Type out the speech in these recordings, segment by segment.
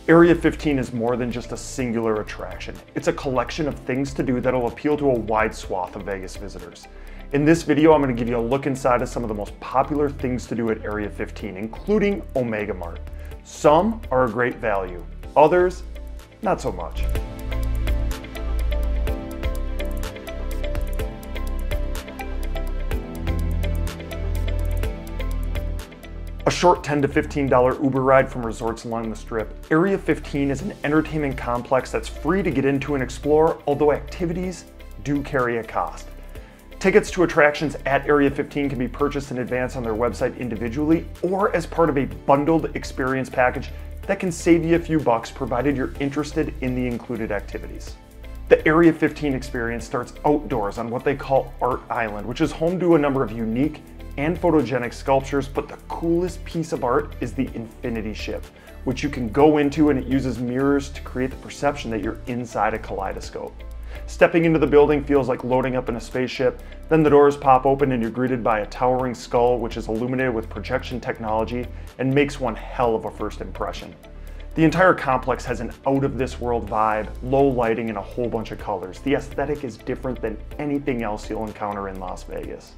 Area 15 is more than just a singular attraction. It's a collection of things to do that'll appeal to a wide swath of Vegas visitors. In this video, I'm going to give you a look inside of some of the most popular things to do at Area 15, including Omega Mart. Some are a great value, others, not so much. A short $10 to $15 Uber ride from resorts along the Strip, Area 15 is an entertainment complex that's free to get into and explore, although activities do carry a cost. Tickets to attractions at Area 15 can be purchased in advance on their website individually or as part of a bundled experience package that can save you a few bucks provided you're interested in the included activities. The Area 15 experience starts outdoors on what they call Art Island, which is home to a number of unique and photogenic sculptures, but the coolest piece of art is the Infinity Ship, which you can go into, and it uses mirrors to create the perception that you're inside a kaleidoscope. Stepping into the building feels like loading up in a spaceship, then the doors pop open and you're greeted by a towering skull which is illuminated with projection technology and makes one hell of a first impression. The entire complex has an out-of-this-world vibe, low lighting, and a whole bunch of colors. The aesthetic is different than anything else you'll encounter in Las Vegas.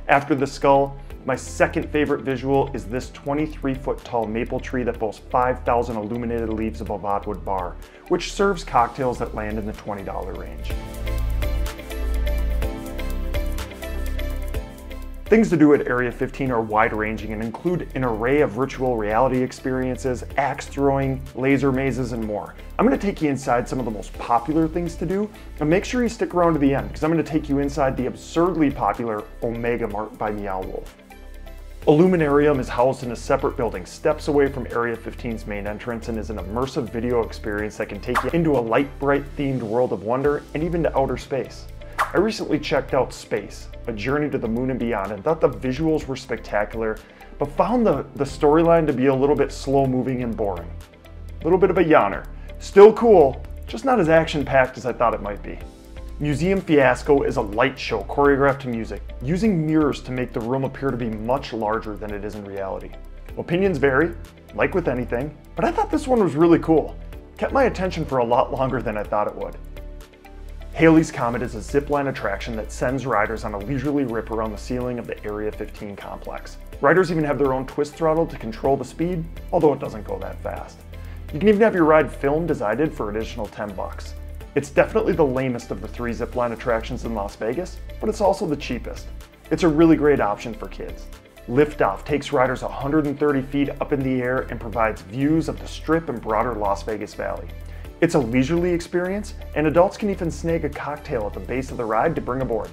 After the skull, my second favorite visual is this 23-foot tall maple tree that boasts 5,000 illuminated leaves above Oddwood Bar, which serves cocktails that land in the $20 range. Things to do at Area 15 are wide-ranging and include an array of virtual reality experiences, axe throwing, laser mazes, and more. I'm going to take you inside some of the most popular things to do, and make sure you stick around to the end because I'm going to take you inside the absurdly popular Omega Mart by Meow Wolf. Illuminarium is housed in a separate building steps away from Area 15's main entrance and is an immersive video experience that can take you into a light, bright themed world of wonder and even to outer space. I recently checked out Space, A Journey to the Moon and Beyond, and thought the visuals were spectacular, but found the storyline to be a little bit slow-moving and boring. A little bit of a yawner. Still cool, just not as action-packed as I thought it might be. Museum Fiasco is a light show choreographed to music, using mirrors to make the room appear to be much larger than it is in reality. Opinions vary, like with anything, but I thought this one was really cool. Kept my attention for a lot longer than I thought it would. Halley's Comet is a zipline attraction that sends riders on a leisurely rip around the ceiling of the Area 15 complex. Riders even have their own twist throttle to control the speed, although it doesn't go that fast. You can even have your ride filmed as I did for an additional 10 bucks. It's definitely the lamest of the three zipline attractions in Las Vegas, but it's also the cheapest. It's a really great option for kids. Liftoff takes riders 130 feet up in the air and provides views of the Strip and broader Las Vegas Valley. It's a leisurely experience, and adults can even snag a cocktail at the base of the ride to bring aboard.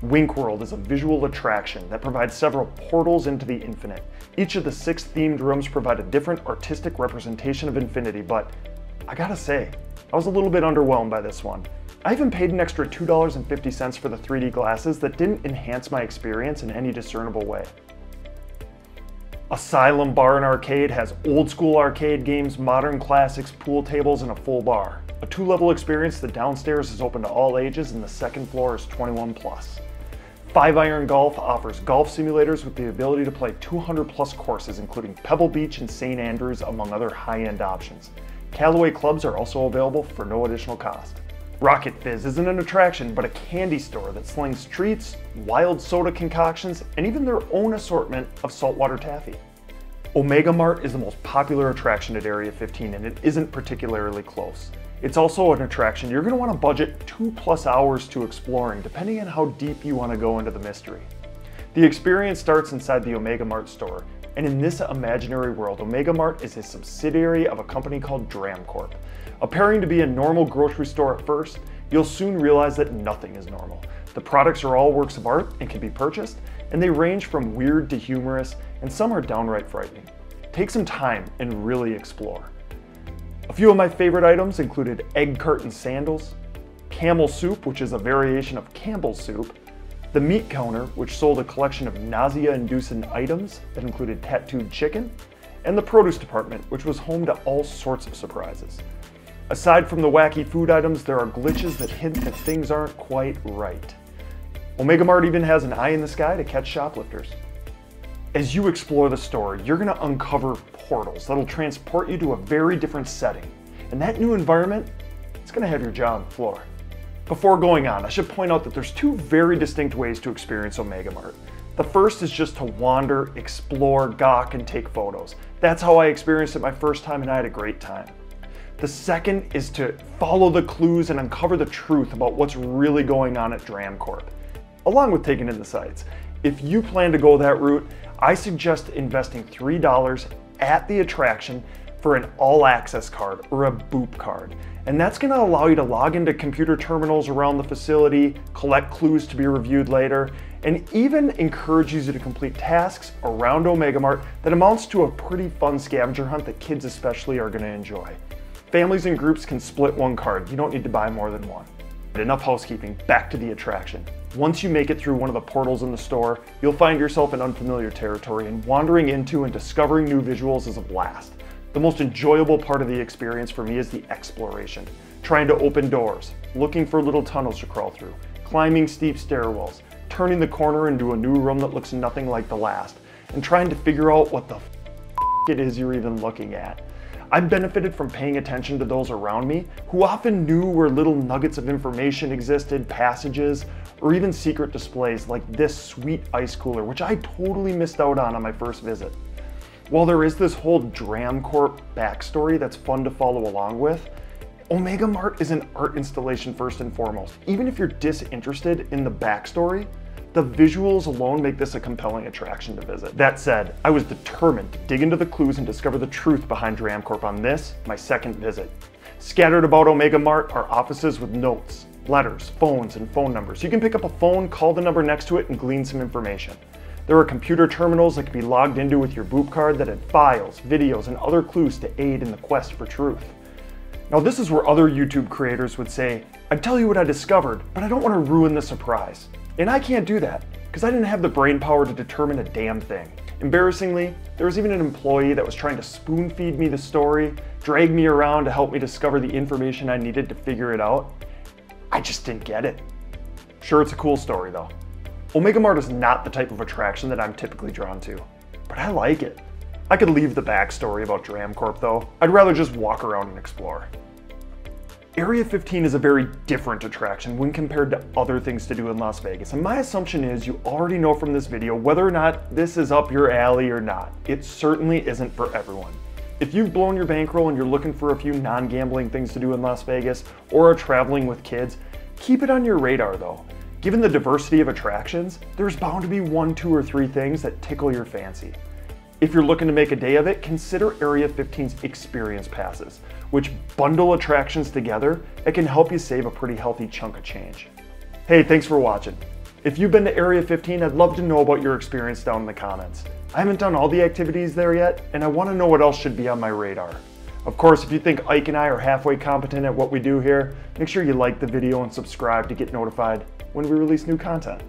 Wink World is a visual attraction that provides several portals into the infinite. Each of the 6 themed rooms provide a different artistic representation of infinity, but I gotta say, I was a little bit underwhelmed by this one. I even paid an extra $2.50 for the 3D glasses that didn't enhance my experience in any discernible way. Asylum Bar and Arcade has old school arcade games, modern classics, pool tables, and a full bar. A 2-level experience, the downstairs is open to all ages and the second floor is 21+. 5 Iron Golf offers golf simulators with the ability to play 200+ courses, including Pebble Beach and St. Andrews, among other high-end options. Callaway clubs are also available for no additional cost. Rocket Fizz isn't an attraction, but a candy store that slings treats, wild soda concoctions, and even their own assortment of saltwater taffy. Omega Mart is the most popular attraction at Area 15, and it isn't particularly close. It's also an attraction you're going to want to budget 2+ hours to exploring, depending on how deep you want to go into the mystery. The experience starts inside the Omega Mart store, and in this imaginary world, Omega Mart is a subsidiary of a company called Dram Corp. Appearing to be a normal grocery store at first, you'll soon realize that nothing is normal. The products are all works of art and can be purchased, and they range from weird to humorous, and some are downright frightening. Take some time and really explore. A few of my favorite items included egg carton sandals, camel soup, which is a variation of Campbell's soup, the meat counter, which sold a collection of nausea-inducing items that included tattooed chicken, and the produce department, which was home to all sorts of surprises. Aside from the wacky food items, there are glitches that hint that things aren't quite right. Omega Mart even has an eye in the sky to catch shoplifters. As you explore the store, you're going to uncover portals that'll transport you to a very different setting. And that new environment, it's going to have your jaw on the floor. Before going on, I should point out that there's two very distinct ways to experience Omega Mart. The first is just to wander, explore, gawk, and take photos. That's how I experienced it my first time, and I had a great time. The second is to follow the clues and uncover the truth about what's really going on at DramCorp, along with taking in the sights. If you plan to go that route, I suggest investing $3 at the attraction for an all-access card or a boop card. And that's going to allow you to log into computer terminals around the facility, collect clues to be reviewed later, and even encourages you to complete tasks around Omega Mart that amounts to a pretty fun scavenger hunt that kids especially are going to enjoy. Families and groups can split one card. You don't need to buy more than one. Enough housekeeping, back to the attraction. Once you make it through one of the portals in the store, you'll find yourself in unfamiliar territory, and wandering into and discovering new visuals is a blast. The most enjoyable part of the experience for me is the exploration. Trying to open doors, looking for little tunnels to crawl through, climbing steep stairwells, turning the corner into a new room that looks nothing like the last, and trying to figure out what the it is you're even looking at. I've benefited from paying attention to those around me who often knew where little nuggets of information existed, passages, or even secret displays like this sweet ice cooler, which I totally missed out on my first visit. While there is this whole DramCorp backstory that's fun to follow along with, Omega Mart is an art installation first and foremost. Even if you're disinterested in the backstory, the visuals alone make this a compelling attraction to visit. That said, I was determined to dig into the clues and discover the truth behind DramCorp on this, my second visit. Scattered about Omega Mart are offices with notes, letters, phones, and phone numbers. You can pick up a phone, call the number next to it, and glean some information. There are computer terminals that can be logged into with your boop card that add files, videos, and other clues to aid in the quest for truth. Now this is where other YouTube creators would say, I'd tell you what I discovered, but I don't want to ruin the surprise. And I can't do that, because I didn't have the brain power to determine a damn thing. Embarrassingly, there was even an employee that was trying to spoon feed me the story, drag me around to help me discover the information I needed to figure it out. I just didn't get it. Sure, it's a cool story though. Omega Mart is not the type of attraction that I'm typically drawn to, but I like it. I could leave the backstory about DramCorp though. I'd rather just walk around and explore. Area 15 is a very different attraction when compared to other things to do in Las Vegas, and my assumption is you already know from this video whether or not this is up your alley or not. It certainly isn't for everyone. If you've blown your bankroll and you're looking for a few non-gambling things to do in Las Vegas or are traveling with kids, keep it on your radar though. Given the diversity of attractions, there's bound to be 1, 2, or 3 things that tickle your fancy. If you're looking to make a day of it, consider Area 15's experience passes, which bundle attractions together and can help you save a pretty healthy chunk of change. Hey, thanks for watching. If you've been to Area 15, I'd love to know about your experience down in the comments. I haven't done all the activities there yet, and I want to know what else should be on my radar. Of course, if you think Ike and I are halfway competent at what we do here, make sure you like the video and subscribe to get notified when we release new content.